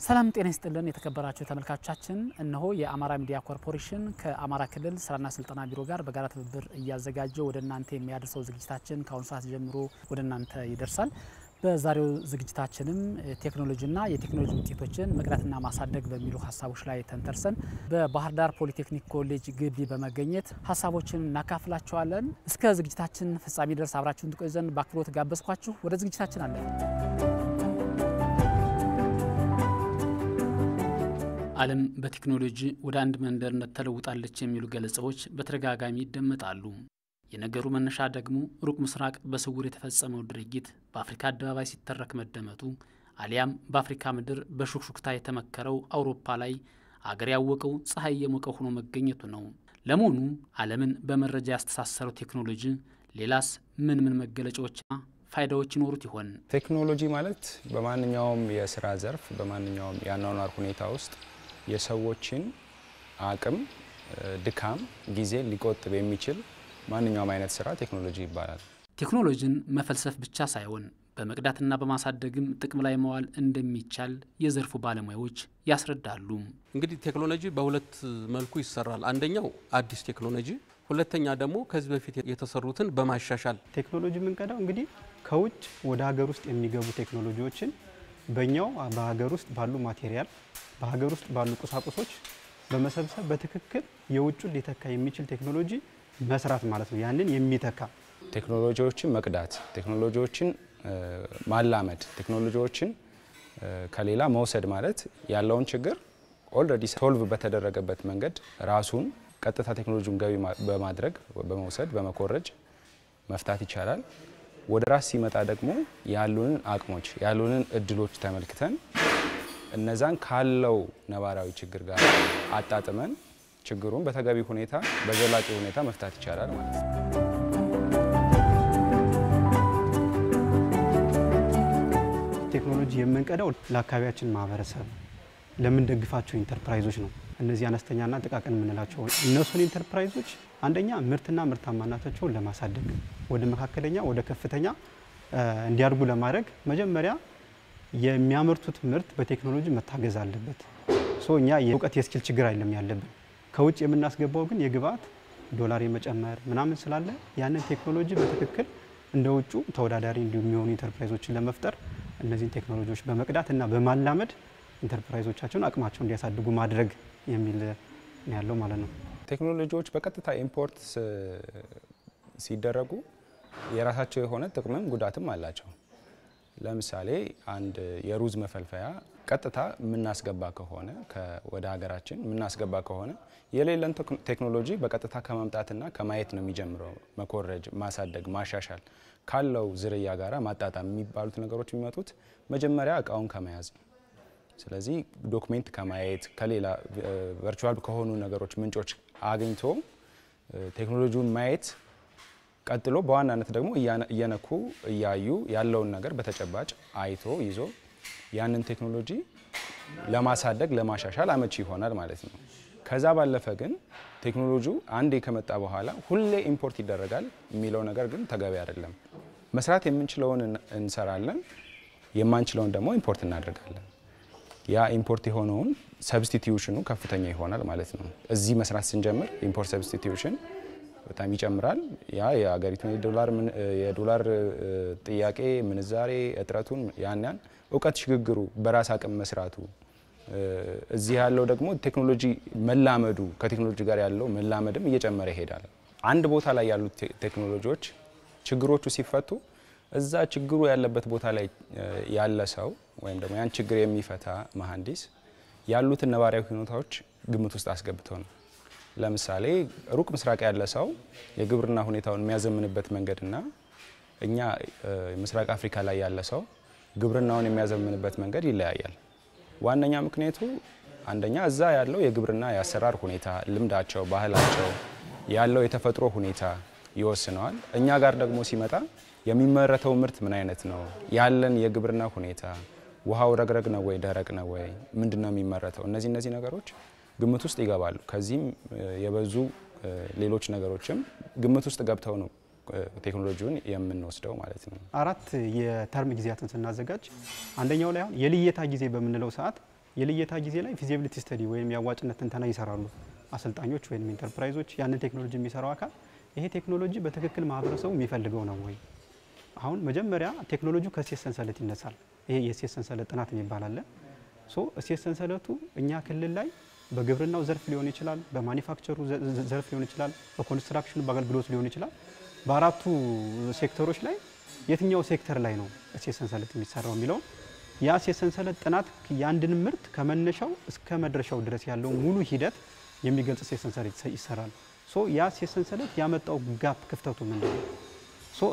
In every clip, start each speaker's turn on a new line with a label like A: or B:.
A: ሰላም ጤና ይስጥልን የተከበራችሁ ተመልካቾቻችን እነሆ የአማራ ሚዲያ ኮርፖሬሽን ከአማራ ክልል ስራና ስልጠና ቢሮ ጋር በጋራ ትብብር እያዘጋጀው ወደ እናንተ የሚያደርሰው ዝግጅታችን ከአሁን ሰዓት ጀምሮ ወደ እናንተ ይደርሳል። በዛሬው ዝግጅታችንም ቴክኖሎጂና የቴክኖሎጂ ውጤቶችን መቅዳትና ማሳደግ በሚሉ ሀሳቦች ላይ ተንተርሰን በባህር ዳር ፖሊቴክኒክ ኮሌጅ ግቢ በመገኘት ሀሳቦችን እናካፍላችኋለን። እስከ ዝግጅታችን ፍጻሜ ድረስ አብራችሁን ትቆዩ ዘንድ በአክብሮት ጋበዝኳችሁ። ወደ ዝግጅታችን አለን። ዓለም በቴክኖሎጂ ወደ አንድ መንደርነት ተለውጣለች የሚሉ ገለጻዎች በተደጋጋሚ ይደመጣሉ። የነገሩ መነሻ ደግሞ ሩቅ ምስራቅ በስውር የተፈጸመው ድርጊት በአፍሪካ አደባባይ ሲተረክ መደመጡ አሊያም በአፍሪካ ምድር በሹክሹክታ የተመከረው አውሮፓ ላይ አገር ያወቀው ፀሐይ የሞቀው ሆኖ መገኘቱ ነው። ለመሆኑ ዓለምን በመረጃ ያስተሳሰረው ቴክኖሎጂ ሌላስ ምን መገለጫዎችና ፋይዳዎች ይኖሩት ይሆን?
B: ቴክኖሎጂ ማለት በማንኛውም የሥራ ዘርፍ በማንኛውም የአኗኗር ሁኔታ ውስጥ የሰዎችን አቅም ድካም ጊዜ ሊቆጥብ የሚችል ማንኛውም አይነት ስራ ቴክኖሎጂ ይባላል።
A: ቴክኖሎጂን መፈልሰፍ ብቻ ሳይሆን በመቅዳትና በማሳደግም ጥቅም ላይ መዋል እንደሚቻል የዘርፉ ባለሙያዎች ያስረዳሉ።
C: እንግዲህ ቴክኖሎጂ በሁለት መልኩ ይሰራል። አንደኛው አዲስ ቴክኖሎጂ፣ ሁለተኛ ደግሞ ከዚህ በፊት የተሰሩትን በማሻሻል
D: ቴክኖሎጂ ምንቀዳው እንግዲህ ከውጭ ወደ ሀገር ውስጥ የሚገቡ ቴክኖሎጂዎችን በእኛው በሀገር ውስጥ ባሉ ማቴሪያል በሀገር ውስጥ ባሉ ቁሳቁሶች በመሰብሰብ በትክክል የውጭን ሊተካ የሚችል ቴክኖሎጂ መስራት ማለት ነው። ያንን የሚተካ
B: ቴክኖሎጂዎችን መቅዳት፣ ቴክኖሎጂዎችን ማላመድ፣ ቴክኖሎጂዎችን ከሌላ መውሰድ ማለት ያለውን ችግር ኦልሬዲ ሶልቭ በተደረገበት መንገድ ራሱን ቀጥታ ቴክኖሎጂውን ገቢ በማድረግ በመውሰድ በመኮረጅ መፍታት ይቻላል። ወደ ራስ ሲመጣ ደግሞ ያሉንን አቅሞች ያሉንን እድሎች ተመልክተን እነዛን ካለው ነባራዊ ችግር ጋር አጣጥመን ችግሩን በተገቢ ሁኔታ በዘላቂ ሁኔታ መፍታት ይቻላል ማለት ነው።
D: ቴክኖሎጂ የምንቀዳው ለአካባቢያችን ማህበረሰብ ለምንደግፋቸው ኢንተርፕራይዞች ነው። እነዚህ አነስተኛና ጥቃቅን የምንላቸው እነሱን ኢንተርፕራይዞች አንደኛ ምርትና ምርታማነታቸውን ለማሳደግ ወደ መካከለኛ ወደ ከፍተኛ እንዲያድጉ ለማድረግ መጀመሪያ የሚያመርቱት ምርት በቴክኖሎጂ መታገዝ አለበት። እኛ የእውቀት የስኪል ችግር አይደለም ያለብን። ከውጭ የምናስገባው ግን የግብአት ዶላር የመጨመር ምናምን ስላለ ያንን ቴክኖሎጂ በትክክል እንደውጩ ተወዳዳሪ እንዲሆኑ ኢንተርፕራይዞችን ለመፍጠር እነዚህን ቴክኖሎጂዎች በመቅዳትና በማላመድ ኢንተርፕራይዞቻቸውን አቅማቸውን እንዲያሳድጉ ማድረግ የሚል ያለው ማለት ነው።
B: ቴክኖሎጂዎች በቀጥታ ኢምፖርት ሲደረጉ የራሳቸው የሆነ ጥቅምም ጉዳትም አላቸው። ለምሳሌ አንድ የሩዝ መፈልፈያ ቀጥታ የምናስገባ ከሆነ ወደ ሀገራችን የምናስገባ ከሆነ የሌለን ቴክኖሎጂ በቀጥታ ከማምጣትና ከማየት ነው የሚጀምረው። መኮረጅ፣ ማሳደግ፣ ማሻሻል ካለው ዝርያ ጋራ ማጣጣም የሚባሉት ነገሮች የሚመጡት መጀመሪያ እቃውን ከመያዝ ነው። ስለዚህ ዶክሜንት ከማየት ከሌላ ቨርቹዋል ከሆኑ ነገሮች ምንጮች አግኝቶ ቴክኖሎጂውን ማየት ቀጥሎ በዋናነት ደግሞ እየነኩ እያዩ ያለውን ነገር በተጨባጭ አይቶ ይዞ ያንን ቴክኖሎጂ ለማሳደግ ለማሻሻል አመቺ ይሆናል ማለት ነው። ከዛ ባለፈ ግን ቴክኖሎጂው አንዴ ከመጣ በኋላ ሁሌ ኢምፖርት ይደረጋል የሚለው ነገር ግን ተገቢ አይደለም። መስራት የምንችለውን እንሰራለን፣ የማንችለውን ደግሞ ኢምፖርት እናደርጋለን። ያ ኢምፖርት የሆነውን ሰብስቲቲዩሽኑ ከፍተኛ ይሆናል ማለት ነው። እዚህ መስራት ስንጀምር ኢምፖርት ሰብስቲቲዩሽን በጣም ይጨምራል። ያ የሀገሪቱን የዶላር ጥያቄ ምንዛሬ እጥረቱን ያን እውቀት ሽግግሩ በራስ አቅም መስራቱ እዚህ ያለው ደግሞ ቴክኖሎጂ መላመዱ ከቴክኖሎጂ ጋር ያለው መላመድም እየጨመረ ይሄዳል። አንድ ቦታ ላይ ያሉት ቴክኖሎጂዎች ችግሮቹ ሲፈቱ እዛ ችግሩ ያለበት ቦታ ላይ ያለ ሰው ወይም ደግሞ ያን ችግር የሚፈታ መሐንዲስ ያሉትን ነባራዊ ሁኔታዎች ግምት ውስጥ አስገብቶ ነው። ለምሳሌ ሩቅ ምስራቅ ያለ ሰው የግብርና ሁኔታውን የሚያዘምንበት መንገድና እኛ ምስራቅ አፍሪካ ላይ ያለ ሰው ግብርናውን የሚያዘምንበት መንገድ ይለያያል። ዋነኛ ምክንያቱ አንደኛ እዛ ያለው የግብርና የአሰራር ሁኔታ፣ ልምዳቸው፣ ባህላቸው ያለው የተፈጥሮ ሁኔታ ይወስነዋል። እኛ ጋር ደግሞ ሲመጣ የሚመረተው ምርት ምን አይነት ነው፣ ያለን የግብርና ሁኔታ፣ ውሃው ረግረግ ነው ወይ ደረቅ ነው ወይ ምንድነው የሚመረተው፣ እነዚህ ነገሮች ግምት ውስጥ ይገባሉ። ከዚህም የበዙ ሌሎች ነገሮችም ግምት ውስጥ ገብተው ነው ቴክኖሎጂውን የምንወስደው ማለት ነው።
D: አራት የተርም ጊዜያትን ስናዘጋጅ አንደኛው ላይ አሁን የልየታ ጊዜ በምንለው ሰዓት የልየታ ጊዜ ላይ ፊዚቢሊቲ ስተዲ ወይም ያዋጭነት ትንተና ይሰራሉ አሰልጣኞች ወይም ኢንተርፕራይዞች። ያንን ቴክኖሎጂ የሚሰራው አካል ይሄ ቴክኖሎጂ በትክክል ማህበረሰቡ የሚፈልገው ነው ወይ? አሁን መጀመሪያ ቴክኖሎጂው ከእሴት ሰንሰለት ይነሳል። ይሄ የእሴት ሰንሰለት ጥናት የሚባል አለ። እሴት ሰንሰለቱ እኛ ክልል ላይ በግብርናው ዘርፍ ሊሆን ይችላል፣ በማኒፋክቸሩ ዘርፍ ሊሆን ይችላል፣ በኮንስትራክሽኑ በአገልግሎት ሊሆን ይችላል። በአራቱ ሴክተሮች ላይ የትኛው ሴክተር ላይ ነው እሴት ሰንሰለት የሚሰራው የሚለው ያ እሴት ሰንሰለት ጥናት የአንድን ምርት ከመነሻው እስከ መድረሻው ድረስ ያለው ሙሉ ሂደት የሚገልጽ እሴት ሰንሰለት ይሰራል። ያ እሴት ሰንሰለት ያመጣው ጋፕ ክፍተቱ ምንድነው?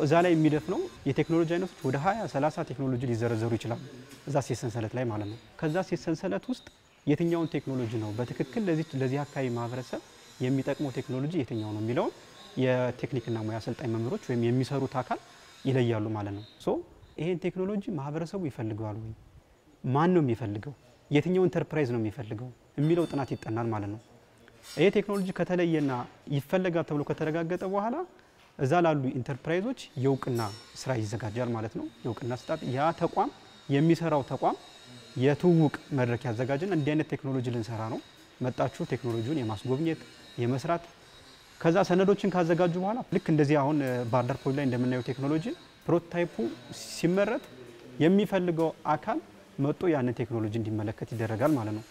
D: እዛ ላይ የሚደፍነው የቴክኖሎጂ አይነቶች ወደ 20-30 ቴክኖሎጂ ሊዘረዘሩ ይችላል እዛ እሴት ሰንሰለት ላይ ማለት ነው። ከዛ እሴት ሰንሰለት ውስጥ የትኛውን ቴክኖሎጂ ነው በትክክል ለዚህ አካባቢ ማህበረሰብ የሚጠቅመው ቴክኖሎጂ የትኛው ነው የሚለው የቴክኒክና ሙያ አሰልጣኝ መምህሮች ወይም የሚሰሩት አካል ይለያሉ ማለት ነው። ይሄን ቴክኖሎጂ ማህበረሰቡ ይፈልገዋል ወይ? ማን ነው የሚፈልገው? የትኛው ኢንተርፕራይዝ ነው የሚፈልገው የሚለው ጥናት ይጠናል ማለት ነው። ይሄ ቴክኖሎጂ ከተለየና ይፈልጋል ተብሎ ከተረጋገጠ በኋላ እዛ ላሉ ኢንተርፕራይዞች የውቅና ስራ ይዘጋጃል ማለት ነው። የውቅና ስጣት ያ ተቋም የሚሰራው ተቋም የትውውቅ መድረክ ያዘጋጅና እንዲህ አይነት ቴክኖሎጂ ልንሰራ ነው መጣችሁ ቴክኖሎጂውን የማስጎብኘት የመስራት ከዛ ሰነዶችን ካዘጋጁ በኋላ ልክ እንደዚህ አሁን ባህር ዳር ፖሊ ላይ እንደምናየው ቴክኖሎጂ ፕሮቶታይፑ ሲመረት የሚፈልገው አካል መጥቶ ያንን ቴክኖሎጂ እንዲመለከት ይደረጋል ማለት ነው።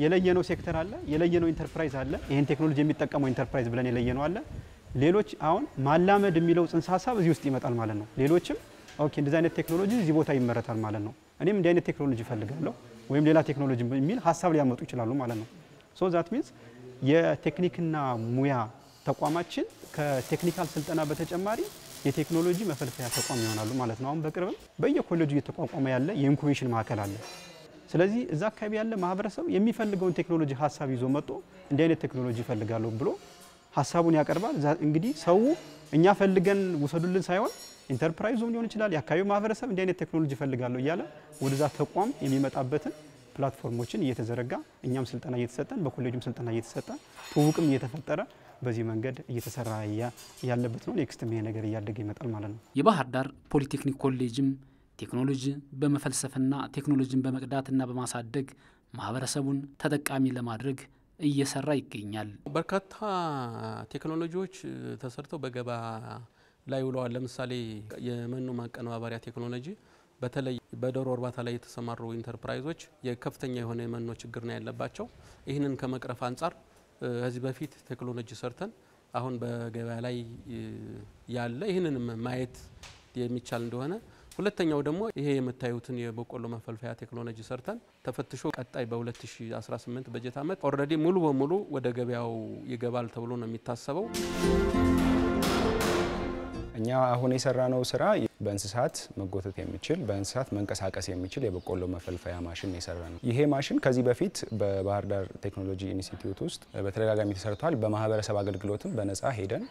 D: የለየነው ሴክተር አለ፣ የለየነው ኢንተርፕራይዝ አለ። ይሄን ቴክኖሎጂ የሚጠቀመው ኢንተርፕራይዝ ብለን የለየነው አለ። ሌሎች አሁን ማላመድ የሚለው ጽንሰ ሀሳብ እዚህ ውስጥ ይመጣል ማለት ነው። ሌሎችም ኦኬ እንደዚህ አይነት ቴክኖሎጂ እዚህ ቦታ ይመረታል ማለት ነው፣ እኔም እንዲህ አይነት ቴክኖሎጂ ፈልጋለሁ ወይም ሌላ ቴክኖሎጂ የሚል ሀሳብ ሊያመጡ ይችላሉ ማለት ነው። ዛት ሚንስ የቴክኒክና ሙያ ተቋማችን ከቴክኒካል ስልጠና በተጨማሪ የቴክኖሎጂ መፈልፈያ ተቋም ይሆናሉ ማለት ነው። አሁን በቅርብ በየኮሌጁ እየተቋቋመ ያለ የኢንኩቤሽን ማዕከል አለ። ስለዚህ እዛ አካባቢ ያለ ማህበረሰብ የሚፈልገውን ቴክኖሎጂ ሀሳብ ይዞ መጥቶ እንዲህ አይነት ቴክኖሎጂ ይፈልጋለሁ ብሎ ሀሳቡን ያቀርባል። እንግዲህ ሰው እኛ ፈልገን ውሰዱልን ሳይሆን ኢንተርፕራይዙም ሊሆን ይችላል የአካባቢው ማህበረሰብ እንዲህ አይነት ቴክኖሎጂ ይፈልጋለሁ እያለ ወደዛ ተቋም የሚመጣበትን ፕላትፎርሞችን እየተዘረጋ እኛም ስልጠና እየተሰጠን በኮሌጅም ስልጠና እየተሰጠን ትውውቅም እየተፈጠረ በዚህ መንገድ እየተሰራ ያለበት ነው። ኔክስትም ይሄ ነገር እያደገ ይመጣል ማለት ነው።
A: የባህር ዳር ፖሊቴክኒክ ኮሌጅም ቴክኖሎጂ በመፈልሰፍና ቴክኖሎጂን በመቅዳትና በማሳደግ ማህበረሰቡን ተጠቃሚ ለማድረግ እየሰራ ይገኛል።
C: በርካታ ቴክኖሎጂዎች ተሰርተው በገባ ላይ ውለዋል። ለምሳሌ የመኖ ማቀነባበሪያ ቴክኖሎጂ በተለይ በዶሮ እርባታ ላይ የተሰማሩ ኢንተርፕራይዞች የከፍተኛ የሆነ የመኖ ችግር ነው ያለባቸው። ይህንን ከመቅረፍ አንጻር ከዚህ በፊት ቴክኖሎጂ ሰርተን አሁን በገበያ ላይ ያለ ይህንንም ማየት የሚቻል እንደሆነ፣ ሁለተኛው ደግሞ ይሄ የምታዩትን የበቆሎ መፈልፈያ ቴክኖሎጂ ሰርተን ተፈትሾ ቀጣይ በ2018 በጀት ዓመት ኦልሬዲ ሙሉ በሙሉ ወደ ገበያው ይገባል ተብሎ ነው የሚታሰበው።
B: እኛ አሁን የሰራነው ስራ በእንስሳት መጎተት የሚችል በእንስሳት መንቀሳቀስ የሚችል የበቆሎ መፈልፈያ ማሽን የሰራነው። ይሄ ማሽን ከዚህ በፊት በባህር ዳር ቴክኖሎጂ ኢንስቲትዩት ውስጥ በተደጋጋሚ ተሰርቷል። በማህበረሰብ አገልግሎትም በነፃ ሄደን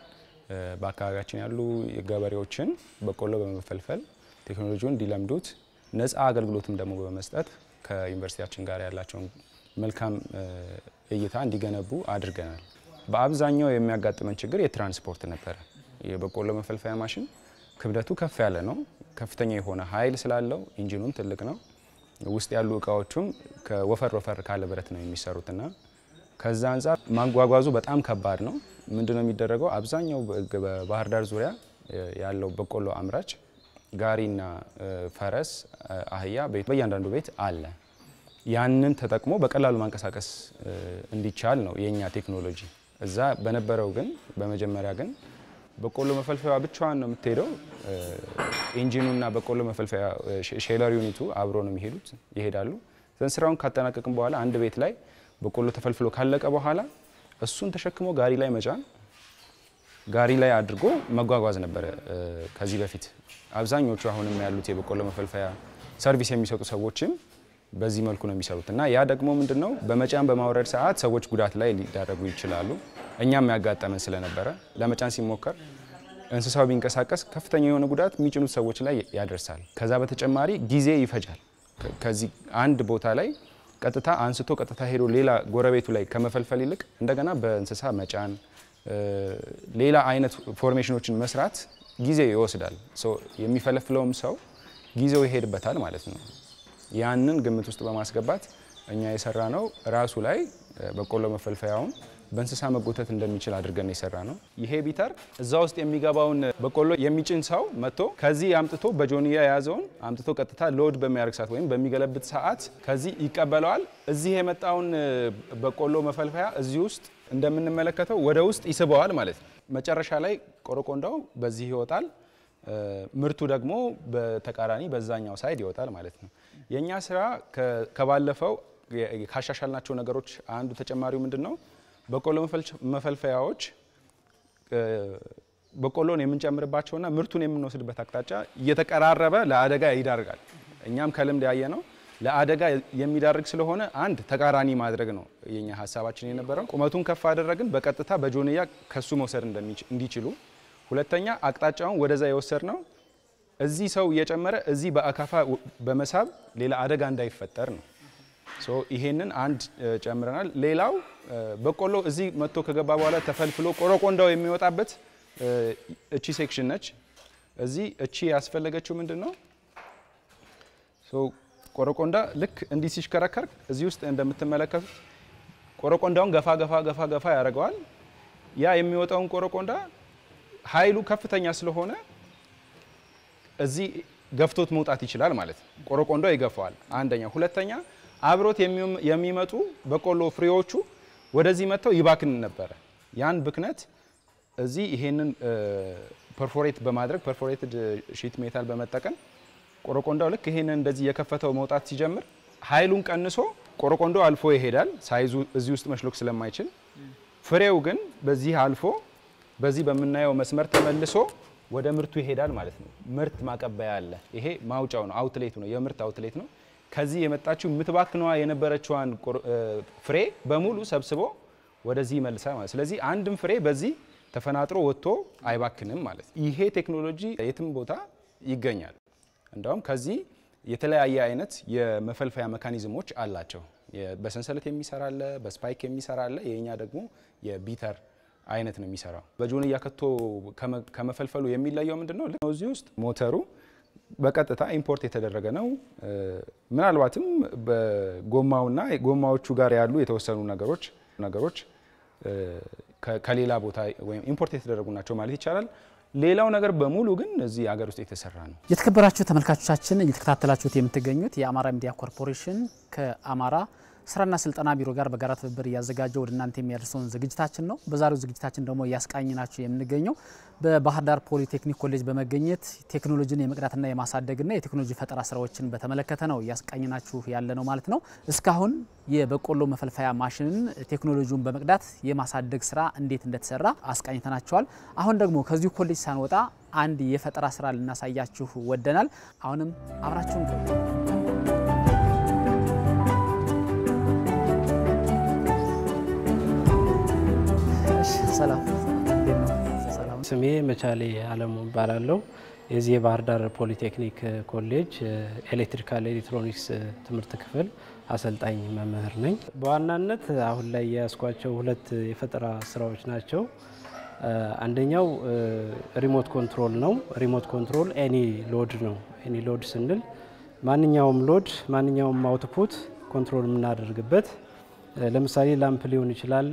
B: በአካባቢያችን ያሉ ገበሬዎችን በቆሎ በመፈልፈል ቴክኖሎጂውን እንዲለምዱት ነፃ አገልግሎትም ደግሞ በመስጠት ከዩኒቨርሲቲያችን ጋር ያላቸውን መልካም እይታ እንዲገነቡ አድርገናል። በአብዛኛው የሚያጋጥመን ችግር የትራንስፖርት ነበር። የበቆሎ መፈልፈያ ማሽን ክብደቱ ከፍ ያለ ነው። ከፍተኛ የሆነ ኃይል ስላለው ኢንጂኑም ትልቅ ነው። ውስጥ ያሉ እቃዎቹም ከወፈር ካለ ብረት ነው የሚሰሩትና ከዛ አንፃር ማጓጓዙ በጣም ከባድ ነው። ምንድነው የሚደረገው? አብዛኛው በባህር ዳር ዙሪያ ያለው በቆሎ አምራች ጋሪና ፈረስ፣ አህያ በእያንዳንዱ ቤት አለ። ያንን ተጠቅሞ በቀላሉ ማንቀሳቀስ እንዲቻል ነው የኛ ቴክኖሎጂ። እዛ በነበረው ግን በመጀመሪያ ግን በቆሎ መፈልፈያ ብቻዋን ነው የምትሄደው። ኢንጂኑና በቆሎ መፈልፈያ ሼለር ዩኒቱ አብሮ ነው የሚሄዱት ይሄዳሉ። ስራውን ካጠናቀቅን በኋላ አንድ ቤት ላይ በቆሎ ተፈልፍሎ ካለቀ በኋላ እሱን ተሸክሞ ጋሪ ላይ መጫን፣ ጋሪ ላይ አድርጎ መጓጓዝ ነበር ከዚህ በፊት። አብዛኞቹ አሁንም ያሉት የበቆሎ መፈልፈያ ሰርቪስ የሚሰጡ ሰዎችም በዚህ መልኩ ነው የሚሰሩት እና ያ ደግሞ ምንድነው በመጫን በማውረድ ሰዓት ሰዎች ጉዳት ላይ ሊዳረጉ ይችላሉ። እኛም ያጋጠመን ስለነበረ ለመጫን ሲሞከር እንስሳው ቢንቀሳቀስ ከፍተኛ የሆነ ጉዳት የሚጭኑት ሰዎች ላይ ያደርሳል። ከዛ በተጨማሪ ጊዜ ይፈጃል። ከዚህ አንድ ቦታ ላይ ቀጥታ አንስቶ ቀጥታ ሄዶ ሌላ ጎረቤቱ ላይ ከመፈልፈል ይልቅ እንደገና በእንስሳ መጫን ሌላ አይነት ፎርሜሽኖችን መስራት ጊዜ ይወስዳል። የሚፈለፍለውም ሰው ጊዜው ይሄድበታል ማለት ነው። ያንን ግምት ውስጥ በማስገባት እኛ የሰራ ነው ራሱ ላይ በቆሎ መፈልፈያውን በእንስሳ መጎተት እንደሚችል አድርገን የሰራ ነው። ይሄ ቢተር እዛ ውስጥ የሚገባውን በቆሎ የሚጭን ሰው መጥቶ ከዚህ አምጥቶ በጆንያ የያዘውን አምጥቶ ቀጥታ ሎድ በሚያርግ ሰዓት ወይም በሚገለብጥ ሰዓት ከዚህ ይቀበለዋል። እዚህ የመጣውን በቆሎ መፈልፈያ እዚህ ውስጥ እንደምንመለከተው ወደ ውስጥ ይስበዋል ማለት ነው። መጨረሻ ላይ ቆረቆንዳው በዚህ ይወጣል። ምርቱ ደግሞ በተቃራኒ በዛኛው ሳይድ ይወጣል ማለት ነው። የኛ ስራ ከባለፈው ካሻሻልናቸው ነገሮች አንዱ ተጨማሪው ምንድነው? በቆሎ መፈልፈያዎች በቆሎን የምንጨምርባቸውና ምርቱን የምንወስድበት አቅጣጫ እየተቀራረበ ለአደጋ ይዳርጋል። እኛም ከልምድ ያየነው ለአደጋ የሚዳርግ ስለሆነ አንድ ተቃራኒ ማድረግ ነው የኛ ሐሳባችን የነበረው። ቁመቱን ከፍ አደረግን በቀጥታ በጆንያ ከሱ መውሰድ እንዲችሉ። ሁለተኛ አቅጣጫውን ወደዛ የወሰድነው እዚህ ሰው እየጨመረ እዚህ በአካፋ በመሳብ ሌላ አደጋ እንዳይፈጠር ነው። ይሄንን አንድ ጨምረናል። ሌላው በቆሎ እዚህ መጥቶ ከገባ በኋላ ተፈልፍሎ ቆረቆንዳው የሚወጣበት እቺ ሴክሽን ነች። እዚህ እቺ ያስፈልገችው ምንድነው? ቆረቆንዳ ልክ እንዲህ ሲሽከረከር እዚህ ውስጥ እንደምትመለከቱት ቆረቆንዳውን ገፋ ያደርገዋል። ያ የሚወጣውን ቆረቆንዳ ኃይሉ ከፍተኛ ስለሆነ እዚህ ገፍቶት መውጣት ይችላል ማለት ነው። ቆረቆንዳው ይገፋዋል አንደኛ። ሁለተኛ አብሮት የሚመጡ በቆሎ ፍሬዎቹ ወደዚህ መጥተው ይባክን ነበር። ያን ብክነት እዚህ ይሄንን ፐርፎሬት በማድረግ ፐርፎሬትድ ሺት ሜታል በመጠቀም ቆረቆንዳው ልክ ይሄንን እንደዚህ የከፈተው መውጣት ሲጀምር ኃይሉን ቀንሶ ቆረቆንዳው አልፎ ይሄዳል። ሳይዙ እዚህ ውስጥ መሽሎክ ስለማይችል ፍሬው ግን በዚህ አልፎ በዚህ በመናየው መስመር ተመልሶ ወደ ምርቱ ይሄዳል ማለት ነው። ምርት ማቀበያ አለ። ይሄ ማውጫው ነው፣ አውትሌቱ ነው፣ የምርት አውትሌት ነው። ከዚህ የመጣችው ምትባክነዋ የነበረችዋን ፍሬ በሙሉ ሰብስቦ ወደዚህ ይመልሳል ማለት። ስለዚህ አንድም ፍሬ በዚህ ተፈናጥሮ ወጥቶ አይባክንም ማለት። ይሄ ቴክኖሎጂ የትም ቦታ ይገኛል። እንደውም ከዚህ የተለያየ አይነት የመፈልፈያ ሜካኒዝሞች አላቸው። በሰንሰለት የሚሰራ አለ፣ በስፓይክ የሚሰራ አለ። የኛ ደግሞ የቢተር አይነት ነው የሚሰራው። በጆንያ ከቶ ከመፈልፈሉ የሚለየው ምንድነው? እዚህ ውስጥ ሞተሩ በቀጥታ ኢምፖርት የተደረገ ነው። ምናልባትም በጎማውና ጎማዎቹ ጋር ያሉ የተወሰኑ ነገሮች ከሌላ ቦታ ወይም ኢምፖርት የተደረጉ ናቸው ማለት ይቻላል። ሌላው ነገር በሙሉ ግን እዚህ ሀገር ውስጥ የተሰራ ነው።
A: የተከበራችሁ ተመልካቾቻችን እየተከታተላችሁት የምትገኙት የአማራ ሚዲያ ኮርፖሬሽን ከአማራ ስራና ስልጠና ቢሮ ጋር በጋራ ትብብር ያዘጋጀው ወደ እናንተ የሚያደርሰውን ዝግጅታችን ነው። በዛሬው ዝግጅታችን ደግሞ ያስቃኝናችሁ የምንገኘው በባህር ዳር ፖሊቴክኒክ ኮሌጅ በመገኘት ቴክኖሎጂን የመቅዳትና የማሳደግና የቴክኖሎጂ ፈጠራ ስራዎችን በተመለከተ ነው ያስቃኝናችሁ ያለ ነው ማለት ነው። እስካሁን የበቆሎ መፈልፈያ ማሽንን ቴክኖሎጂውን በመቅዳት የማሳደግ ስራ እንዴት እንደተሰራ አስቃኝተናችኋል። አሁን ደግሞ ከዚሁ ኮሌጅ ሳንወጣ አንድ የፈጠራ ስራ ልናሳያችሁ ወደናል። አሁንም አብራችሁን ቆዩ። ሰላም
E: ስሜ መቻሌ አለሙ ባላለው የዚህ የባህር ዳር ፖሊቴክኒክ ኮሌጅ ኤሌክትሪካል ኤሌክትሮኒክስ ትምህርት ክፍል አሰልጣኝ መምህር ነኝ። በዋናነት አሁን ላይ ያስኳቸው ሁለት የፈጠራ ስራዎች ናቸው። አንደኛው ሪሞት ኮንትሮል ነው። ሪሞት ኮንትሮል ኤኒ ሎድ ነው። ኤኒ ሎድ ስንል ማንኛውም ሎድ ማንኛውም አውትፑት ኮንትሮል የምናደርግበት ለምሳሌ ላምፕ ሊሆን ይችላል።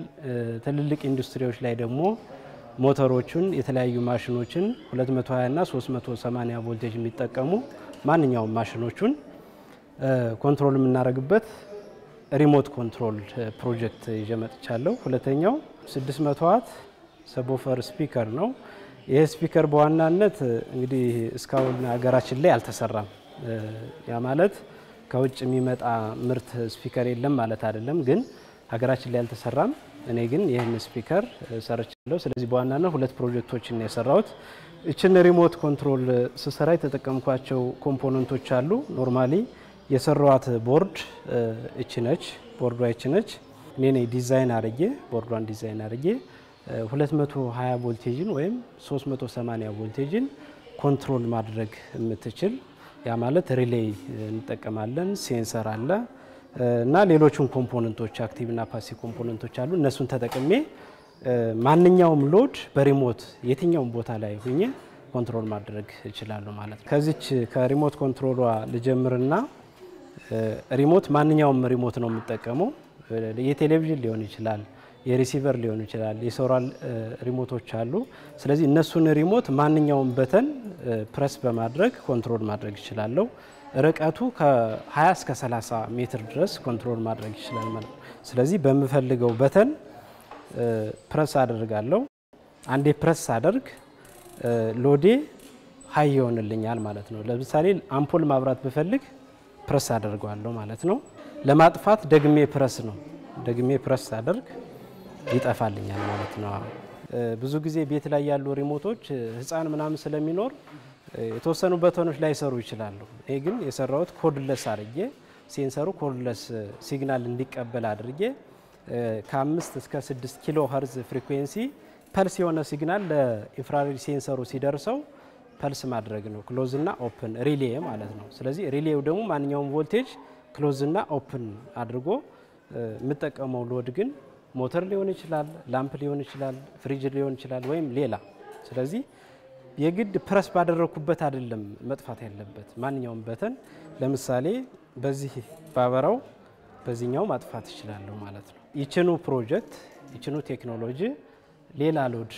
E: ትልልቅ ኢንዱስትሪዎች ላይ ደግሞ ሞተሮችን የተለያዩ ማሽኖችን 220 እና 380 ቮልቴጅ የሚጠቀሙ ማንኛውም ማሽኖችን ኮንትሮል የምናደርግበት ሪሞት ኮንትሮል ፕሮጀክት ይዤ መጥቻለሁ። ሁለተኛው 600 ዋት ሰብወፈር ስፒከር ነው። ይሄ ስፒከር በዋናነት እንግዲህ እስካሁን ሀገራችን ላይ አልተሰራም። ያ ማለት ከውጭ የሚመጣ ምርት ስፒከር የለም ማለት አይደለም፣ ግን ሀገራችን ላይ አልተሰራም። እኔ ግን ይህን ስፒከር ሰርቻለሁ። ስለዚህ በዋናነት ሁለት ፕሮጀክቶችን ነው የሰራሁት። እችን ሪሞት ኮንትሮል ስሰራ የተጠቀምኳቸው ኮምፖነንቶች አሉ። ኖርማሊ የሰራዋት ቦርድ እቺ ነች። ቦርዷ እቺ ነች። እኔ ነኝ ዲዛይን አድርጌ ቦርዷን ዲዛይን አድርጌ 220 ቮልቴጅን ወይም 380 ቮልቴጅን ኮንትሮል ማድረግ የምትችል ያ ማለት ሪሌይ እንጠቀማለን፣ ሴንሰር አለ እና ሌሎችም ኮምፖነንቶች አክቲቭ እና ፓሲቭ ኮምፖነንቶች አሉ። እነሱን ተጠቅሜ ማንኛውም ሎድ በሪሞት የትኛውም ቦታ ላይ ሆኜ ኮንትሮል ማድረግ እችላለሁ ማለት ነው። ከዚች ከሪሞት ኮንትሮሏ ልጀምርና ሪሞት ማንኛውም ሪሞት ነው የምጠቀመው የቴሌቪዥን ሊሆን ይችላል የሪሲቨር ሊሆን ይችላል የሶራል ሪሞቶች አሉ ስለዚህ እነሱን ሪሞት ማንኛውም በተን ፕረስ በማድረግ ኮንትሮል ማድረግ ይችላልው ርቀቱ ከ20 እስከ 30 ሜትር ድረስ ኮንትሮል ማድረግ ይችላል ማለት ስለዚህ በመፈልገው በተን ፕረስ አደርጋለሁ አንዴ ፕረስ አደርግ ሎዴ ሃይ ይሆንልኛል ማለት ነው ለምሳሌ አምፖል ማብራት በፈልግ ፕረስ አደርጋለሁ ማለት ነው ለማጥፋት ደግሜ ፕረስ አደርግ ይጠፋልኛል ማለት ነው ብዙ ጊዜ ቤት ላይ ያሉ ሪሞቶች ህፃን ምናምን ስለሚኖር የተወሰኑ በተኖች ላይ ሰሩ ይችላሉ ይሄ ግን የሰራውት ኮድለስ አድርጌ ሴንሰሩ ኮድለስ ሲግናል እንዲቀበል አድርጌ ከ5 እስከ 6 ኪሎ ሄርዝ ፍሪኩዌንሲ ፐልስ የሆነ ሲግናል ለኢንፍራሬድ ሴንሰሩ ሲደርሰው ፐልስ ማድረግ ነው ክሎዝ እና ኦፕን ሪሌ ማለት ነው ስለዚህ ሪሌው ደግሞ ማንኛውም ቮልቴጅ ክሎዝ እና ኦፕን አድርጎ የምጠቀመው ሎድ ግን ሞተር ሊሆን ይችላል ላምፕ ሊሆን ይችላል ፍሪጅ ሊሆን ይችላል ወይም ሌላ ስለዚህ የግድ ፕረስ ባደረኩበት አይደለም መጥፋት ያለበት ማንኛውም በተን ለምሳሌ በዚህ ባበራው በዚህኛው ማጥፋት ይችላል ማለት ነው ይችኑ ፕሮጀክት ይችኑ ቴክኖሎጂ ሌላ ሎድ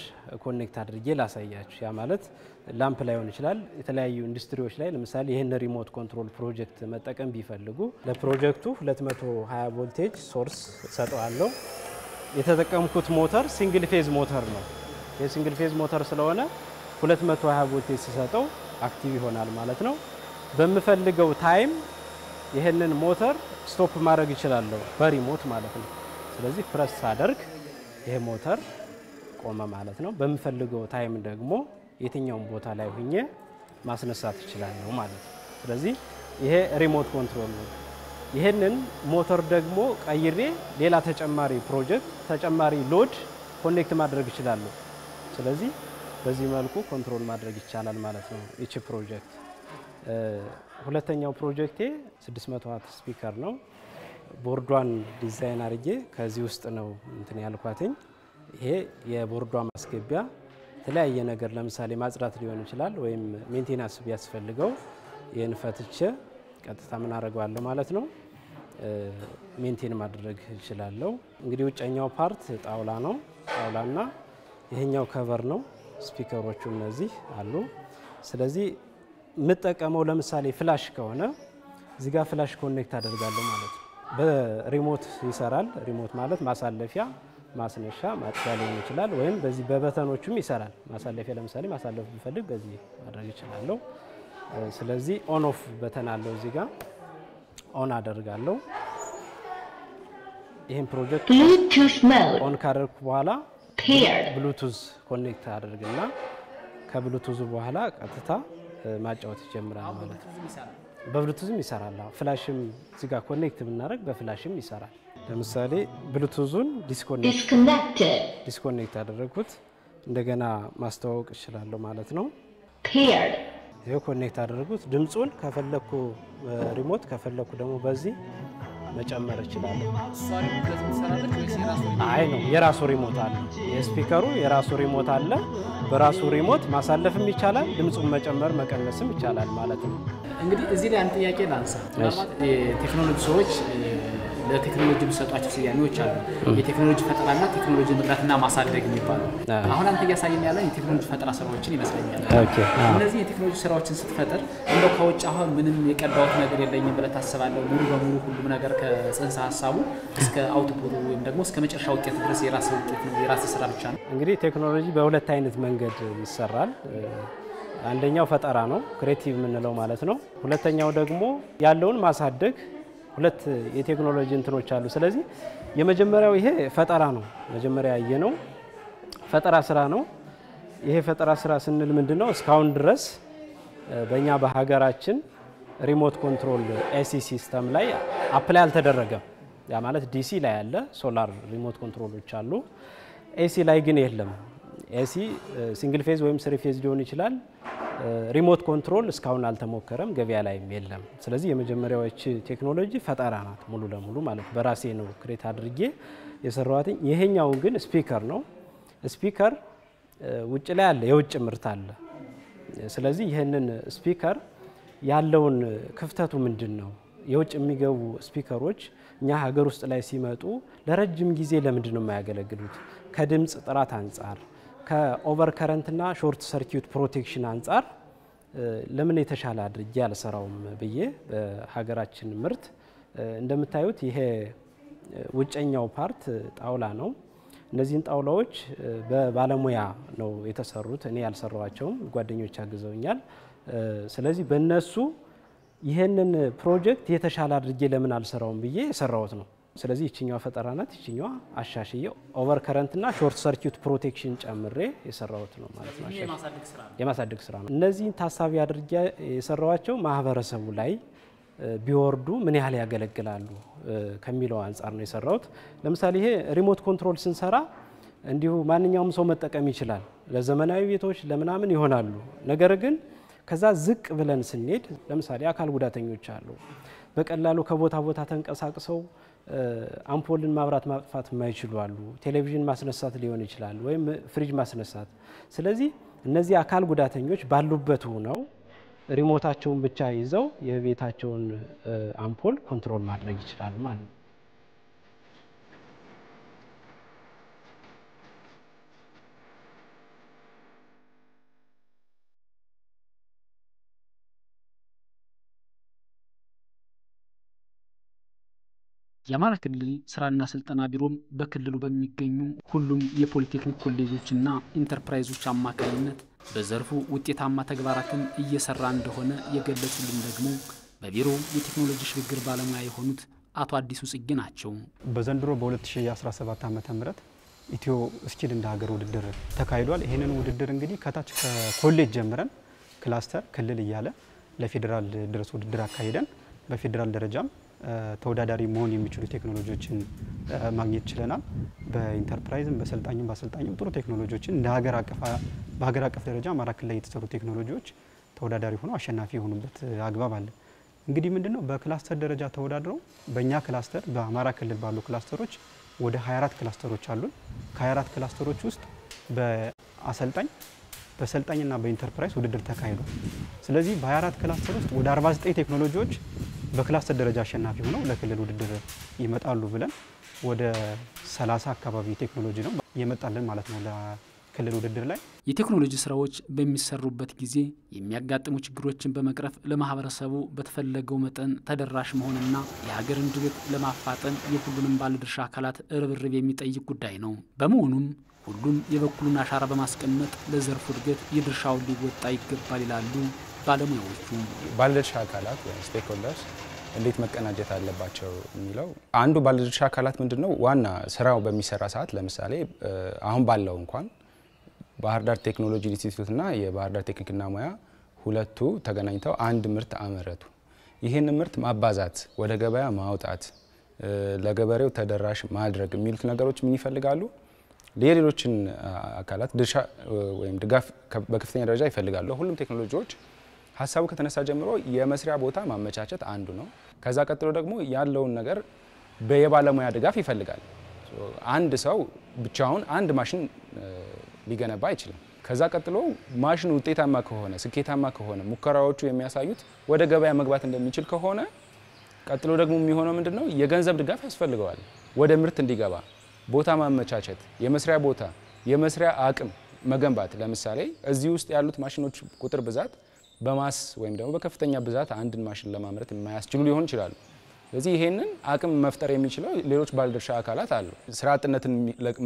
E: ኮኔክት አድርጌ ላሳያችሁ ያ ማለት ላምፕ ላይ ሆነ ይችላል የተለያዩ ኢንዱስትሪዎች ላይ ለምሳሌ ይሄን ሪሞት ኮንትሮል ፕሮጀክት መጠቀም ቢፈልጉ ለፕሮጀክቱ 220 ቮልቴጅ ሶርስ ሰጠዋለሁ የተጠቀምኩት ሞተር ሲንግል ፌዝ ሞተር ነው የሲንግል ፌዝ ሞተር ስለሆነ 220 ቮልቴጅ ሲሰጠው አክቲቭ ይሆናል ማለት ነው በመፈልገው ታይም ይሄንን ሞተር ስቶፕ ማድረግ ይችላል በሪሞት ማለት ነው ስለዚህ ፕረስ አደርግ ይሄ ሞተር ቆመ ማለት ነው በመፈልገው ታይም ደግሞ የትኛውም ቦታ ላይ ሆኜ ማስነሳት ይችላል ማለት ነው ስለዚህ ይሄ ሪሞት ኮንትሮል ነው ይሄንን ሞተር ደግሞ ቀይሬ ሌላ ተጨማሪ ፕሮጀክት ተጨማሪ ሎድ ኮኔክት ማድረግ ይችላል ስለዚህ በዚህ መልኩ ኮንትሮል ማድረግ ይቻላል ማለት ነው እቺ ፕሮጀክት ሁለተኛው ፕሮጀክቴ 600 ዋት ስፒከር ነው ቦርዷን ዲዛይን አድርጌ ከዚህ ውስጥ ነው እንትን ያልኳትኝ ይሄ የቦርዷ ማስገቢያ የተለያየ ነገር ለምሳሌ ማጽዳት ሊሆን ይችላል ወይም ሜንቴናንስ ቢያስፈልገው ይሄን ፈትቼ ቀጥታ ምን አደርጋለሁ ማለት ነው ሜንቴን ማድረግ ይችላል እንግዲህ ውጨኛው ፓርት ጣውላ ነው ጣውላና ይሄኛው ከቨር ነው ስፒከሮቹ እነዚህ አሉ ስለዚህ ምጠቀመው ለምሳሌ ፍላሽ ከሆነ እዚህ ጋር ፍላሽ ኮኔክት አደርጋለሁ ማለት ነው በሪሞት ይሰራል ሪሞት ማለት ማሳለፊያ ማስነሻ ማጥፊያ ሊሆን ይችላል ወይም በዚህ በበተኖቹም ይሰራል ማሳለፊያ ለምሳሌ ማሳለፍ ቢፈልግ በዚህ ማድረግ ይችላል ስለዚህ ኦን ኦፍ በተን አለው እዚህ ጋር ኦን አደርጋለሁ ይሄን ፕሮጀክት ኦን ካደረኩ በኋላ ብሉቱዝ ኮኔክት አደርግና ከብሉቱዝ በኋላ ቀጥታ ማጫወት ይጀምራል ማለት ነው በብሉቱዝም ይሰራል ፍላሽም እዚህ ጋር ኮኔክት ብናደርግ በፍላሽም ይሰራል ለምሳሌ ብሉቱዙን ዲስኮኔክት አደረኩት እንደገና ማስተዋወቅ ይችላል ማለት ነው ይሄ ኮኔክት አደረኩት ድምጹን ከፈለኩ ሪሞት ከፈለኩ ደግሞ በዚህ መጨመር ይችላል አይ ነው የራሱ ሪሞት አለ የስፒከሩ የራሱ ሪሞት አለ በራሱ ሪሞት ማሳለፍም ይቻላል ድምጹን መጨመር መቀነስም ይቻላል ማለት ነው
A: እንግዲህ እዚህ ላይ አንድ ጥያቄ ላንሳ ቴክኖሎጂ ሰዎች ለቴክኖሎጂ የሚሰጧቸው ስያሜዎች አሉ የቴክኖሎጂ ፈጠራና ቴክኖሎጂ ምርትና ማሳደግ የሚባሉ አሁን አንተ እያሳየን ያለው የቴክኖሎጂ ፈጠራ ስራዎችን ይመስለኛል እነዚህ የቴክኖሎጂ ስራዎችን ስትፈጥር እንደው ከውጭ አሁን ምንም የቀዳውት ነገር የለኝም ብለህ ታስባለህ ሙሉ በሙሉ ሁሉም ነገር ከጽንሰ ሐሳቡ እስከ አውትፑቱ ወይም ደግሞ እስከ መጨረሻ ውጤት ድረስ የራስ ውጤት ነው የራስ ስራ ብቻ ነው
E: እንግዲህ ቴክኖሎጂ በሁለት አይነት መንገድ ይሰራል አንደኛው ፈጠራ ነው ክሬቲቭ የምንለው ማለት ነው ሁለተኛው ደግሞ ያለውን ማሳደግ ሁለት የቴክኖሎጂ እንትኖች አሉ ስለዚህ የመጀመሪያው ይሄ ፈጠራ ነው መጀመሪያ ያየነው ፈጠራ ስራ ነው ይሄ ፈጠራ ስራ ስንል ምንድነው እስካሁን ድረስ በእኛ በሀገራችን ሪሞት ኮንትሮል ኤሲ ሲስተም ላይ አፕላይ አልተደረገም ያ ማለት ዲሲ ላይ ያለ ሶላር ሪሞት ኮንትሮሎች አሉ ኤሲ ላይ ግን የለም ኤሲ ሲንግል ፌዝ ወይም ስሪ ፌዝ ሊሆን ይችላል ሪሞት ኮንትሮል እስካሁን አልተሞከረም ገበያ ላይም የለም ስለዚህ የመጀመሪያዎች ቴክኖሎጂ ፈጠራ ናት ሙሉ ለሙሉ ማለት በራሴ ነው ክሬት አድርጌ የሰራሁት ይሄኛው ግን ስፒከር ነው ስፒከር ውጭ ላይ አለ የውጭ ምርት አለ ስለዚህ ይሄንን ስፒከር ያለውን ክፍተቱ ምንድነው የውጭ የሚገቡ ስፒከሮች እኛ ሀገር ውስጥ ላይ ሲመጡ ለረጅም ጊዜ ለምንድን ነው የማያገለግሉት? ከድምጽ ጥራት አንጻር፣ ከኦቨር ከረንትና ሾርት ሰርኪዩት ፕሮቴክሽን አንጻር ለምን የተሻለ አድርጌ አልሰራውም ብዬ በሀገራችን ምርት እንደምታዩት ይሄ ውጨኛው ፓርት ጣውላ ነው። እነዚህን ጣውላዎች በባለሙያ ነው የተሰሩት። እኔ ያልሰራዋቸውም ጓደኞች አግዘውኛል። ስለዚህ በእነሱ ይህንን ፕሮጀክት የተሻለ አድርጌ ለምን አልሰራውም ብዬ የሰራሁት ነው። ስለዚህ ይችኛዋ ፈጠራ ናት። ይችኛዋ አሻሽዬ ኦቨር ከረንትና ሾርት ሰርኪዩት ፕሮቴክሽን ጨምሬ የሰራሁት ነው ማለት ነው። የማሳደግ ስራ ነው። እነዚህን ታሳቢ አድርጌ የሰራዋቸው ማህበረሰቡ ላይ ቢወርዱ ምን ያህል ያገለግላሉ ከሚለው አንጻር ነው የሰራሁት። ለምሳሌ ይሄ ሪሞት ኮንትሮል ስንሰራ እንዲሁ ማንኛውም ሰው መጠቀም ይችላል። ለዘመናዊ ቤቶች ለምናምን ይሆናሉ። ነገር ግን ከዛ ዝቅ ብለን ስንሄድ ለምሳሌ አካል ጉዳተኞች አሉ። በቀላሉ ከቦታ ቦታ ተንቀሳቅሰው አምፖልን ማብራት ማጥፋት የማይችሉ አሉ። ቴሌቪዥን ማስነሳት ሊሆን ይችላል ወይም ፍሪጅ ማስነሳት። ስለዚህ እነዚህ አካል ጉዳተኞች ባሉበት ሆነው ሪሞታቸውን ብቻ ይዘው የቤታቸውን አምፖል ኮንትሮል ማድረግ ይችላሉ ማለት ነው።
A: የአማራ ክልል ስራና ስልጠና ቢሮም በክልሉ በሚገኙ ሁሉም የፖሊቴክኒክ ኮሌጆችና ኢንተርፕራይዞች አማካኝነት በዘርፉ ውጤታማ ተግባራትን እየሰራ እንደሆነ የገለጹልን ደግሞ በቢሮው የቴክኖሎጂ ሽግግር ባለሙያ የሆኑት አቶ አዲሱ ጽጌ ናቸው።
D: በዘንድሮ በ2017 ዓ.ም ኢትዮ ስኪል እንደ ሀገር ውድድር ተካሂዷል። ይሄንን ውድድር እንግዲህ ከታች ከኮሌጅ ጀምረን ክላስተር ክልል እያለ ለፌደራል ድረስ ውድድር አካሂደን በፌደራል ደረጃም ተወዳዳሪ መሆን የሚችሉ ቴክኖሎጂዎችን ማግኘት ችለናል። በኢንተርፕራይዝም በሰልጣኝም ባሰልጣኝም ጥሩ ቴክኖሎጂዎችን እንደ በሀገር አቀፍ ደረጃ አማራ ክልል ላይ የተሰሩ ቴክኖሎጂዎች ተወዳዳሪ ሆነው አሸናፊ የሆኑበት አግባብ አለ። እንግዲህ ምንድነው በክላስተር ደረጃ ተወዳድረው በእኛ ክላስተር በአማራ ክልል ባሉ ክላስተሮች ወደ 24 ክላስተሮች አሉ። ከ24 ክላስተሮች ውስጥ በአሰልጣኝ በሰልጣኝና በኢንተርፕራይዝ ውድድር ተካሂዷል። ስለዚህ በ24 ክላስተር ውስጥ ወደ 49 ቴክኖሎጂዎች በክላስተር ደረጃ አሸናፊ ሆነው ለክልል ውድድር ይመጣሉ ብለን ወደ 30 አካባቢ ቴክኖሎጂ ነው የመጣልን ማለት ነው ለክልል ውድድር ላይ።
A: የቴክኖሎጂ ስራዎች በሚሰሩበት ጊዜ የሚያጋጥሙ ችግሮችን በመቅረፍ ለማህበረሰቡ በተፈለገው መጠን ተደራሽ መሆንና የሀገርን እድገት ለማፋጠን የሁሉንም ባለድርሻ አካላት ርብርብ የሚጠይቅ ጉዳይ ነው። በመሆኑም ሁሉም የበኩሉን አሻራ በማስቀመጥ ለዘርፉ እድገት የድርሻውን ሊወጣ ይገባል ይላሉ ባለሙያዎቹ።
B: ባለድርሻ አካላት ወይም ስቴክሆልደርስ እንዴት መቀናጀት አለባቸው የሚለው አንዱ ባለድርሻ አካላት ምንድነው ዋና ስራው በሚሰራ ሰዓት ለምሳሌ አሁን ባለው እንኳን ባህር ዳር ቴክኖሎጂ ኢንስቲትዩትና የባህር ዳር ቴክኒክና ሙያ ሁለቱ ተገናኝተው አንድ ምርት አመረቱ። ይሄን ምርት ማባዛት፣ ወደ ገበያ ማውጣት፣ ለገበሬው ተደራሽ ማድረግ የሚሉት ነገሮች ምን ይፈልጋሉ? ሌሎችን አካላት ድርሻ ወይም ድጋፍ በከፍተኛ ደረጃ ይፈልጋሉ። ሁሉም ቴክኖሎጂዎች ሀሳቡ ከተነሳ ጀምሮ የመስሪያ ቦታ ማመቻቸት አንዱ ነው። ከዛ ቀጥሎ ደግሞ ያለውን ነገር በየባለሙያ ድጋፍ ይፈልጋል። አንድ ሰው ብቻውን አንድ ማሽን ሊገነባ አይችልም። ከዛ ቀጥሎ ማሽኑ ውጤታማ ከሆነ ስኬታማ ከሆነ ሙከራዎቹ የሚያሳዩት ወደ ገበያ መግባት እንደሚችል ከሆነ ቀጥሎ ደግሞ የሚሆነው ምንድነው የገንዘብ ድጋፍ ያስፈልገዋል። ወደ ምርት እንዲገባ ቦታ ማመቻቸት፣ የመስሪያ ቦታ የመስሪያ አቅም መገንባት። ለምሳሌ እዚህ ውስጥ ያሉት ማሽኖች ቁጥር ብዛት በማስ ወይም ደግሞ በከፍተኛ ብዛት አንድን ማሽን ለማምረት የማያስችሉ ሊሆን ይችላሉ። ስለዚህ ይሄንን አቅም መፍጠር የሚችለው ሌሎች ባለድርሻ አካላት አሉ። ስራ አጥነትን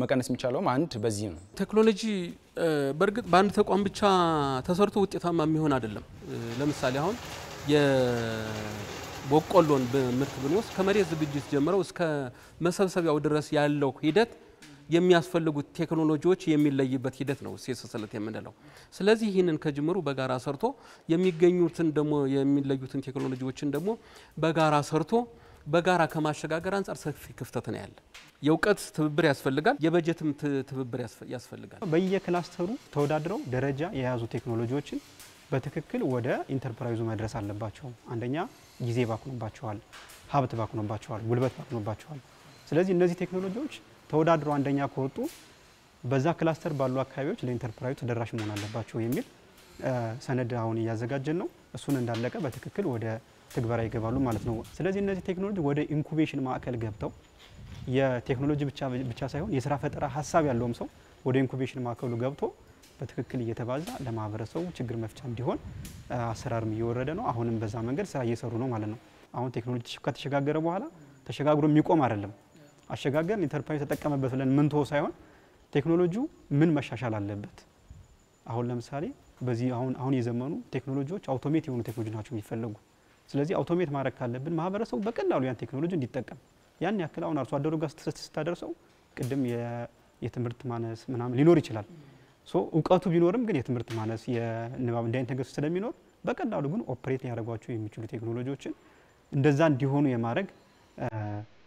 B: መቀነስ የሚቻለውም አንድ በዚህ ነው።
C: ቴክኖሎጂ በእርግጥ በአንድ ተቋም ብቻ ተሰርቶ ውጤታማ የሚሆን አይደለም። ለምሳሌ አሁን የበቆሎን ምርት ብንወስድ ከመሬት ዝግጅት ጀምረው እስከ መሰብሰቢያው ድረስ ያለው ሂደት የሚያስፈልጉት ቴክኖሎጂዎች የሚለይበት ሂደት ነው ሰንሰለት የምንለው። ስለዚህ ይህንን ከጅምሩ በጋራ ሰርቶ የሚገኙትን ደግሞ የሚለዩትን ቴክኖሎጂዎችን ደግሞ በጋራ ሰርቶ በጋራ ከማሸጋገር አንጻር ሰፊ ክፍተት ነው ያለ። የእውቀት ትብብር ያስፈልጋል፣ የበጀትም ትብብር ያስፈልጋል።
D: በየክላስተሩ ተወዳድረው ደረጃ የያዙ ቴክኖሎጂዎችን በትክክል ወደ ኢንተርፕራይዙ መድረስ አለባቸው። አንደኛ ጊዜ ባክኖባቸዋል፣ ሀብት ባክኖባቸዋል፣ ጉልበት ባክኖባቸዋል። ስለዚህ እነዚህ ቴክኖሎጂዎች ተወዳድረው አንደኛ ከወጡ በዛ ክላስተር ባሉ አካባቢዎች ለኢንተርፕራይዙ ተደራሽ መሆን አለባቸው የሚል ሰነድ አሁን እያዘጋጀን ነው። እሱን እንዳለቀ በትክክል ወደ ትግበራ ይገባሉ ማለት ነው። ስለዚህ እነዚህ ቴክኖሎጂ ወደ ኢንኩቤሽን ማዕከል ገብተው የቴክኖሎጂ ብቻ ሳይሆን የስራ ፈጠራ ሀሳብ ያለውም ሰው ወደ ኢንኩቤሽን ማዕከሉ ገብቶ በትክክል እየተባዛ ለማህበረሰቡ ችግር መፍቻ እንዲሆን አሰራርም እየወረደ ነው። አሁንም በዛ መንገድ ስራ እየሰሩ ነው ማለት ነው። አሁን ቴክኖሎጂ ከተሸጋገረ በኋላ ተሸጋግሮ የሚቆም አይደለም። አሸጋገር ኢንተርፕራይዝ ተጠቀመበት ብለን ምን ተወው ሳይሆን ቴክኖሎጂው ምን መሻሻል አለበት። አሁን ለምሳሌ በዚህ አሁን የዘመኑ ቴክኖሎጂዎች አውቶሜት የሆኑ ቴክኖሎጂ ናቸው የሚፈልጉ። ስለዚህ አውቶሜት ማድረግ ካለብን ማህበረሰቡ በቀላሉ ያን ቴክኖሎጂ እንዲጠቀም ያን ያክል አሁን አርሶ አደሩ ጋር ስታደርሰው ቅድም የትምህርት ማነስ ምናምን ሊኖር ይችላል። እውቀቱ ቢኖርም ግን የትምህርት ማነስ የንባብ እንዳይነት ነገር ስለሚኖር በቀላሉ ግን ኦፕሬት ያደርጓቸው የሚችሉ ቴክኖሎጂዎችን እንደዛ እንዲሆኑ የማድረግ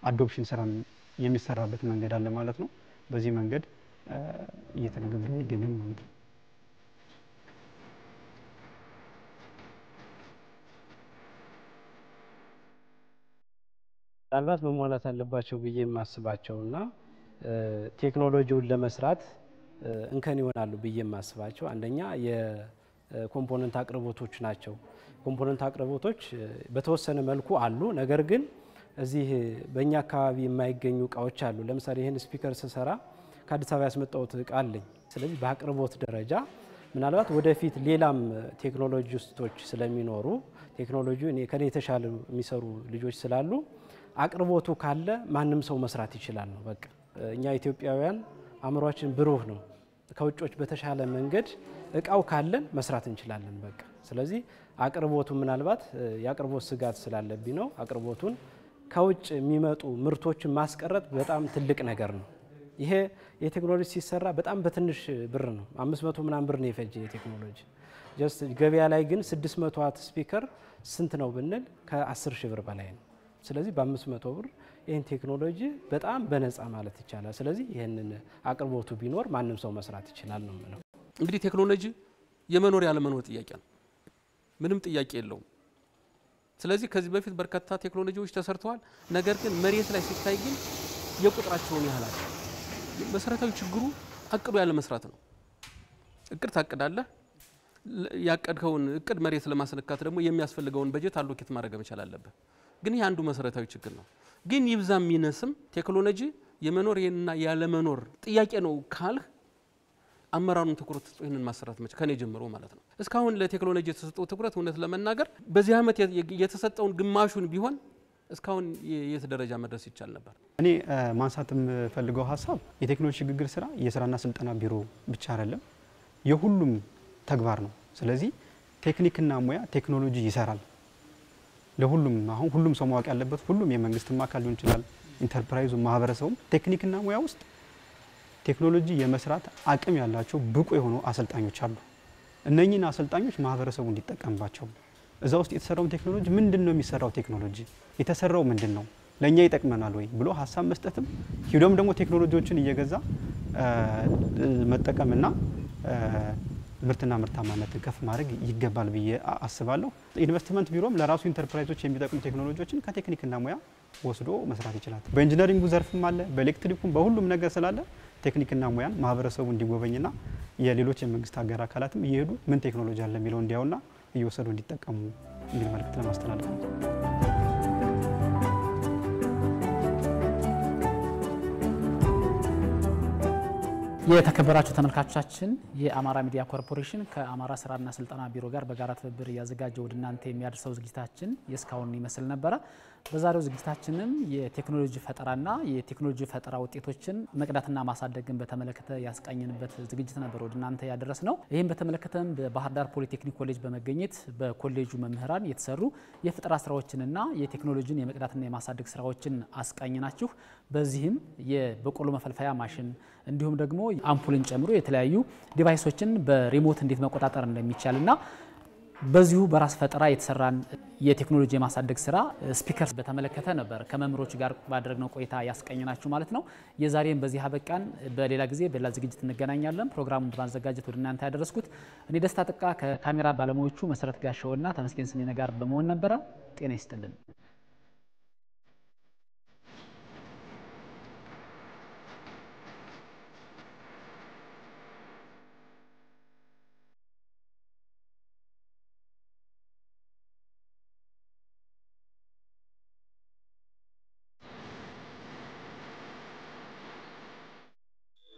D: አዶፕሽን ስራ የሚሰራበት መንገድ አለ ማለት ነው። በዚህ መንገድ እየተገበረ ይገኛል ማለት ነው።
E: ምናልባት መሟላት አለባቸው ብዬ የማስባቸውና ቴክኖሎጂውን ለመስራት እንከን ይሆናሉ ብዬ የማስባቸው አንደኛ የኮምፖነንት አቅርቦቶች ናቸው። ኮምፖነንት አቅርቦቶች በተወሰነ መልኩ አሉ። ነገር ግን እዚህ በእኛ አካባቢ የማይገኙ እቃዎች አሉ። ለምሳሌ ይህን ስፒከር ስሰራ ከአዲስ አበባ ያስመጣሁት እቃ አለኝ። ስለዚህ በአቅርቦት ደረጃ ምናልባት ወደፊት ሌላም ቴክኖሎጂስቶች ስለሚኖሩ ቴክኖሎጂ ከኔ የተሻለ የሚሰሩ ልጆች ስላሉ አቅርቦቱ ካለ ማንም ሰው መስራት ይችላል ነው። በቃ እኛ ኢትዮጵያውያን አእምሯችን ብሩህ ነው። ከውጮች በተሻለ መንገድ እቃው ካለን መስራት እንችላለን በቃ። ስለዚህ አቅርቦቱ ምናልባት የአቅርቦት ስጋት ስላለብኝ ነው። አቅርቦቱን ከውጭ የሚመጡ ምርቶችን ማስቀረት በጣም ትልቅ ነገር ነው። ይሄ የቴክኖሎጂ ሲሰራ በጣም በትንሽ ብር ነው 500 ምናምን ብር ነው የፈጀ የቴክኖሎጂ ጀስት ገበያ ላይ ግን 600 ዋት ስፒከር ስንት ነው ብንል ከ10 ሺህ ብር በላይ ነው። ስለዚህ በ500 ብር ይህን ቴክኖሎጂ በጣም በነፃ ማለት ይቻላል። ስለዚህ ይህንን አቅርቦቱ ቢኖር ማንም ሰው መስራት ይችላል ነው የምለው።
C: እንግዲህ ቴክኖሎጂ የመኖር ያለመኖር ጥያቄ ነው፣ ምንም ጥያቄ የለውም። ስለዚህ ከዚህ በፊት በርካታ ቴክኖሎጂዎች ተሰርተዋል። ነገር ግን መሬት ላይ ሲታይ ግን የቁጥራቸውን ያህላል። መሰረታዊ ችግሩ አቅዶ ያለ መስራት ነው። እቅድ ታቅዳለህ፣ ያቀድከውን እቅድ መሬት ለማስነካት ደግሞ የሚያስፈልገውን በጀት አሎኬት ማድረግ መቻል አለበት። ግን ይሄ አንዱ መሰረታዊ ችግር ነው። ግን ይብዛም ይነስም ቴክኖሎጂ የመኖርና ያለ መኖር ጥያቄ ነው ካልህ አመራሩን ትኩረት ሰጥቶ ይሄንን ማሰራት መቻል ከኔ ጀምሮ ማለት ነው። እስካሁን ለቴክኖሎጂ የተሰጠው ትኩረት እውነት ለመናገር በዚህ ዓመት የተሰጠውን ግማሹን ቢሆን እስካሁን የት ደረጃ መድረስ ይቻል ነበር።
D: እኔ ማንሳትም ፈልገው ሀሳብ የቴክኖሎጂ ሽግግር ስራ የስራና ስልጠና ቢሮ ብቻ አይደለም፣ የሁሉም ተግባር ነው። ስለዚህ ቴክኒክና ሙያ ቴክኖሎጂ ይሰራል ለሁሉም። አሁን ሁሉም ሰው ማወቅ ያለበት ሁሉም የመንግስት አካል ሊሆን ይችላል፣ ኢንተርፕራይዙ፣ ማህበረሰቡም ቴክኒክና ሙያ ውስጥ ቴክኖሎጂ የመስራት አቅም ያላቸው ብቁ የሆኑ አሰልጣኞች አሉ። እነኚህን አሰልጣኞች ማህበረሰቡ እንዲጠቀምባቸው እዛ ውስጥ የተሰራውን ቴክኖሎጂ ምንድነው የሚሰራው ቴክኖሎጂ የተሰራው ምንድነው ለኛ ይጠቅመናል ወይ ብሎ ሐሳብ መስጠትም ሂዶም ደግሞ ቴክኖሎጂዎችን እየገዛ መጠቀምና ምርትና ምርታማነትን ከፍ ማድረግ ይገባል ብዬ አስባለሁ። ኢንቨስትመንት ቢሮም ለራሱ ኢንተርፕራይዞች የሚጠቅሙ ቴክኖሎጂዎችን ከቴክኒክና ሙያ ወስዶ መስራት ይችላል። በኢንጂነሪንጉ ዘርፍም አለ፣ በኤሌክትሪኩም በሁሉም ነገር ስላለ ቴክኒክና ሙያን ማህበረሰቡ እንዲጎበኝና የሌሎች የመንግስት አጋር አካላትም እየሄዱ ምን ቴክኖሎጂ አለ የሚለው እንዲያውና እየወሰዱ እንዲጠቀሙ የሚል መልእክት ለማስተላለፍ ነው።
A: የተከበራችሁ ተመልካቾቻችን የአማራ ሚዲያ ኮርፖሬሽን ከአማራ ስራና ስልጠና ቢሮ ጋር በጋራ ትብብር ያዘጋጀው ወደ እናንተ የሚያደርሰው ዝግጅታችን የስካውን ይመስል ነበር። በዛሬው ዝግጅታችንም የቴክኖሎጂ ፈጠራና የቴክኖሎጂ ፈጠራ ውጤቶችን መቅዳትና ማሳደግን በተመለከተ ያስቃኘንበት ዝግጅት ነበር ወደ እናንተ ያደረስ ነው። ይህም በተመለከተም በባህር ዳር ፖሊቴክኒክ ኮሌጅ በመገኘት በኮሌጁ መምህራን የተሰሩ የፈጠራ ስራዎችንና የቴክኖሎጂን የመቅዳትና የማሳደግ ስራዎችን አስቃኝናችሁ በዚህም የበቆሎ መፈልፈያ ማሽን እንዲሁም ደግሞ አምፑልን ጨምሮ የተለያዩ ዲቫይሶችን በሪሞት እንዴት መቆጣጠር እንደሚቻልና በዚሁ በራስ ፈጠራ የተሰራን የቴክኖሎጂ የማሳደግ ስራ ስፒከር በተመለከተ ነበር ከመምሮች ጋር ባደረግነው ቆይታ ያስቀኝናችሁ ማለት ነው። የዛሬን በዚህ አበቃን። በሌላ ጊዜ በሌላ ዝግጅት እንገናኛለን። ፕሮግራሙን በማዘጋጀት ወደ እናንተ ያደረስኩት እኔ ደስታ ጥቃ ከካሜራ ባለሙያዎቹ መሰረት ጋሻውና ተመስገን ስኔ ጋር በመሆን ነበረ። ጤና ይስጥልን።